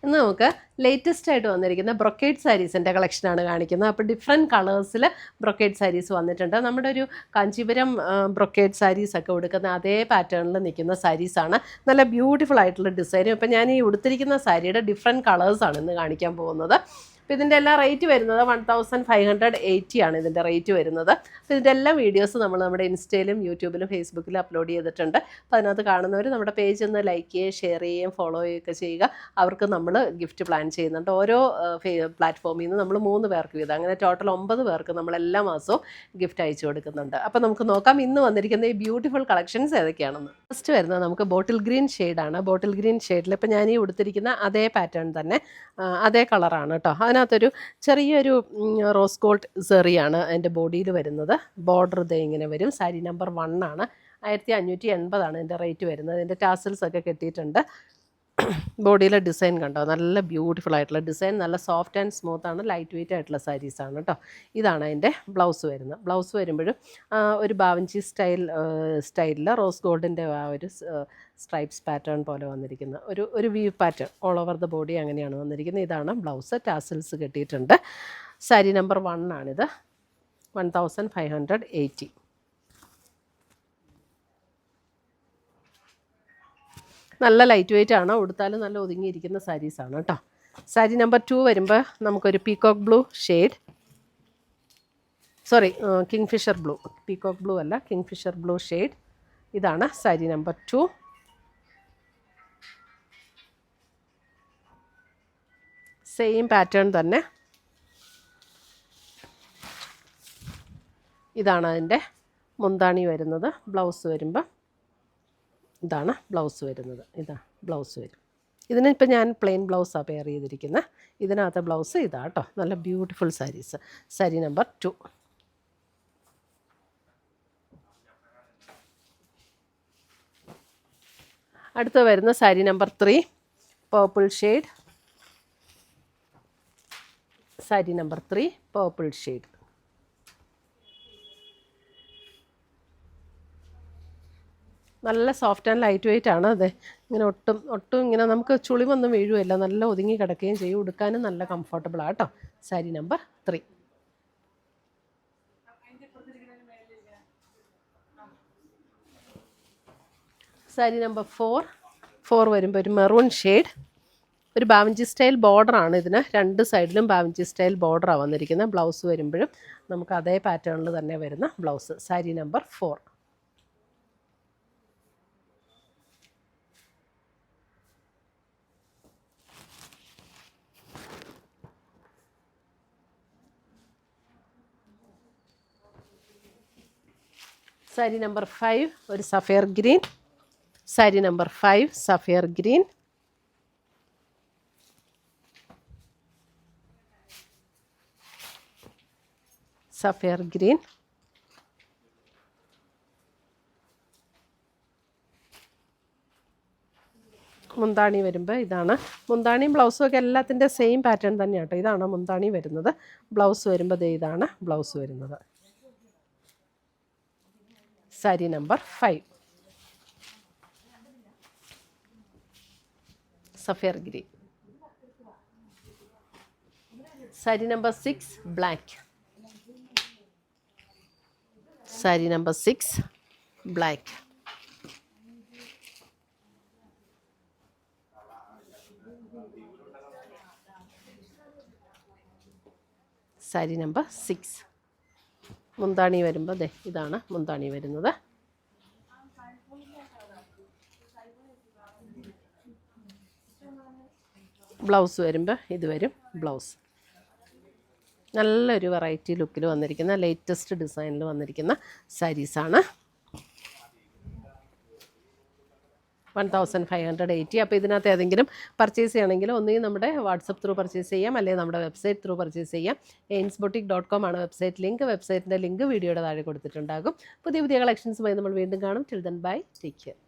ഇന്ന് നമുക്ക് ലേറ്റസ്റ്റ് ആയിട്ട് വന്നിരിക്കുന്ന ബ്രൊക്കേഡ് സാരീസിൻ്റെ കളക്ഷനാണ് കാണിക്കുന്നത്. അപ്പോൾ ഡിഫറെൻറ്റ് കളേഴ്സിൽ ബ്രൊക്കേഡ് സാരീസ് വന്നിട്ടുണ്ട്. നമ്മുടെ ഒരു കാഞ്ചീപുരം ബ്രൊക്കേഡ് സാരീസ് ഒക്കെ ഉടുക്കുന്ന അതേ പാറ്റേണിൽ നിൽക്കുന്ന സാരീസാണ്. നല്ല ബ്യൂട്ടിഫുൾ ആയിട്ടുള്ള ഡിസൈനും. ഇപ്പം ഞാൻ ഈ ഉടുത്തിരിക്കുന്ന സാരിയുടെ ഡിഫറെൻറ്റ് കളേഴ്സാണ് ഇന്ന് കാണിക്കാൻ പോകുന്നത്. അപ്പോൾ ഇതിൻ്റെ എല്ലാം റേറ്റ് വരുന്നത് 1580 ആണ് ഇതിൻ്റെ റേറ്റ് വരുന്നത്. അപ്പോൾ ഇതിൻ്റെ എല്ലാ വീഡിയോസ് നമ്മൾ നമ്മുടെ ഇൻസ്റ്റയിലും യൂട്യൂബിലും ഫേസ്ബുക്കിലും അപ്ലോഡ് ചെയ്തിട്ടുണ്ട്. അപ്പോൾ അതിനകത്ത് കാണുന്നവർ നമ്മുടെ പേജ് ഒന്ന് ലൈക്ക് ചെയ്യുകയും ഷെയർ ചെയ്യുകയും ഫോളോ ചെയ്യുകയൊക്കെ ചെയ്യുക. അവർക്ക് നമ്മൾ ഗിഫ്റ്റ് പ്ലാൻ ചെയ്യുന്നുണ്ട്. ഓരോ പ്ലാറ്റ്ഫോമിൽ നിന്ന് നമ്മൾ 3 പേർക്ക് വീതം, അങ്ങനെ ടോട്ടൽ 9 പേർക്ക് നമ്മൾ എല്ലാ മാസവും ഗിഫ്റ്റ് അയച്ചു കൊടുക്കുന്നുണ്ട്. അപ്പോൾ നമുക്ക് നോക്കാം ഇന്ന് വന്നിരിക്കുന്ന ഈ ബ്യൂട്ടിഫുൾ കളക്ഷൻസ് ഏതൊക്കെയാണെന്ന്. ഫസ്റ്റ് വരുന്നത് നമുക്ക് ബോട്ടിൽ ഗ്രീൻ ഷെയ്ഡാണ്. ബോട്ടിൽ ഗ്രീൻ ഷെയ്ഡിൽ ഇപ്പോൾ ഞാൻ ഈ ഉടുത്തിരിക്കുന്ന അതേ പാറ്റേൺ തന്നെ, അതേ കളറാണ് കേട്ടോ. അതിനകത്തൊരു ചെറിയൊരു റോസ് ഗോൾഡ് സെറിയാണ് അതിൻ്റെ ബോഡിയിൽ വരുന്നത്. ബോർഡർ ദേ ഇങ്ങനെ വരും. സാരി നമ്പർ 1 ആണ്. 1580 ആണ് ഇതിൻ്റെ റേറ്റ് വരുന്നത്. ഇതിൻ്റെ ടാസൽസ് ഒക്കെ കെട്ടിയിട്ടുണ്ട്. ബോഡിയിലെ ഡിസൈൻ കണ്ടോ, നല്ല ബ്യൂട്ടിഫുൾ ആയിട്ടുള്ള ഡിസൈൻ, നല്ല സോഫ്റ്റ് ആൻഡ് സ്മൂത്ത് ആണ്, ലൈറ്റ് വെയിറ്റ് ആയിട്ടുള്ള സാരീസാണ് കേട്ടോ. ഇതാണ് അതിൻ്റെ ബ്ലൗസ് വരുന്നത്. ബ്ലൗസ് വരുമ്പോഴും ഒരു ബാവഞ്ചി സ്റ്റൈലിൽ റോസ് ഗോൾഡിൻ്റെ ആ ഒരു സ്ട്രൈപ്സ് പാറ്റേൺ പോലെ വന്നിരിക്കുന്ന ഒരു view pattern all over the body അങ്ങനെയാണ് വന്നിരിക്കുന്നത്. ഇതാണ് ബ്ലൗസ്. ടാസൽസ് കെട്ടിയിട്ടുണ്ട്. സാരി നമ്പർ 1 ആണിത്. 1580. നല്ല ലൈറ്റ് വെയിറ്റ് ആണ്, ഉടുത്താലും നല്ല ഒതുങ്ങിയിരിക്കുന്ന സാരീസാണ് കേട്ടോ. സാരി നമ്പർ 2 വരുമ്പോൾ നമുക്കൊരു peacock blue shade, kingfisher blue, peacock blue അല്ല, കിങ്ഫിഷർ ബ്ലൂ ഷെയ്ഡ്. ഇതാണ് സാരി നമ്പർ 2. സെയിം പാറ്റേൺ തന്നെ. ഇതാണ് അതിൻ്റെ മുന്താണി വരുന്നത്. ബ്ലൗസ് വരുമ്പോൾ ഇതാണ് ബ്ലൗസ് വരുന്നത്. ഇതാ ബ്ലൗസ് വരും. ഇതിനിപ്പോൾ ഞാൻ പ്ലെയിൻ ബ്ലൗസാണ് പെയർ ചെയ്തിരിക്കുന്നത്. ഇതിനകത്തെ ബ്ലൗസ് ഇതാ കേട്ടോ. നല്ല ബ്യൂട്ടിഫുൾ സാരീസ്. സാരി നമ്പർ 2. അടുത്ത് വരുന്ന sari number 3, purple shade. Sari number 3 purple shade. നല്ല സോഫ്റ്റ് ആൻഡ് ലൈറ്റ് വെയിറ്റ് ആണ്. അതെ, ഇങ്ങനെ ഒട്ടും ഇങ്ങനെ നമുക്ക് ചുളിവൊന്നും വീഴുകയില്ല. നല്ല ഒതുങ്ങി കിടക്കുകയും ചെയ്യും. ഉടുക്കാനും നല്ല കംഫർട്ടബിളാണ് കേട്ടോ. സാരി നമ്പർ 3. സാരി നമ്പർ 4 വരുമ്പോൾ ഒരു മെറൂൺ ഷെയ്ഡ്. ഒരു ബാവഞ്ചി സ്റ്റൈൽ ബോർഡറാണ് ഇതിന്. 2 സൈഡിലും ബാവഞ്ചി സ്റ്റൈൽ ബോർഡറാണ് വന്നിരിക്കുന്നത്. ബ്ലൗസ് വരുമ്പോഴും നമുക്ക് അതേ പാറ്റേണിൽ തന്നെ വരുന്ന blouse. Sari number 4. Sari number 5 ഒരു sapphire green. Sari number 5 sapphire green. Sapphire green. മുന്താണി വരുമ്പോൾ ഇതാണ്. മുന്താണിയും ബ്ലൗസും ഒക്കെ എല്ലാത്തിൻ്റെ സെയിം പാറ്റേൺ തന്നെയാണ് കേട്ടോ. ഇതാണ് മുന്താണി വരുന്നത്. ബ്ലൗസ് വരുമ്പോൾ ഇതാണ് ബ്ലൗസ് വരുന്നത്. Sari number 5 sapphire green. Sari number 6 black. Sari number 6 black. Sari number 6. മുന്താണി വരുമ്പോൾ ഇതാണ് മുന്താണി വരുന്നത്. ബ്ലൗസ് വരുമ്പോൾ ഇത് വരും ബ്ലൗസ്. നല്ലൊരു വെറൈറ്റി ലുക്കിൽ വന്നിരിക്കുന്ന ലേറ്റസ്റ്റ് ഡിസൈനിൽ വന്നിരിക്കുന്ന സാരീസാണ്. 1580. അപ്പോൾ ഇതിനകത്ത് ഏതെങ്കിലും പർച്ചേസ് ചെയ്യണമെങ്കിൽ ഒന്നുകിൽ നമ്മുടെ വാട്സപ്പ് ത്രൂ പർച്ചേസ് ചെയ്യാം, അല്ലെങ്കിൽ നമ്മുടെ വെബ്സൈറ്റ് ത്രൂ പർച്ചേസ് ചെയ്യാം. ainsboutique.com ആണ് വെബ്സൈറ്റ് ലിങ്ക്. വെബ്സൈറ്റിൻ്റെ ലിങ്ക് വീഡിയോയുടെ താഴെ കൊടുത്തിട്ടുണ്ടാകും. പുതിയ കളക്ഷൻസുമായി നമ്മൾ വീണ്ടും കാണും. Till then bye, take care.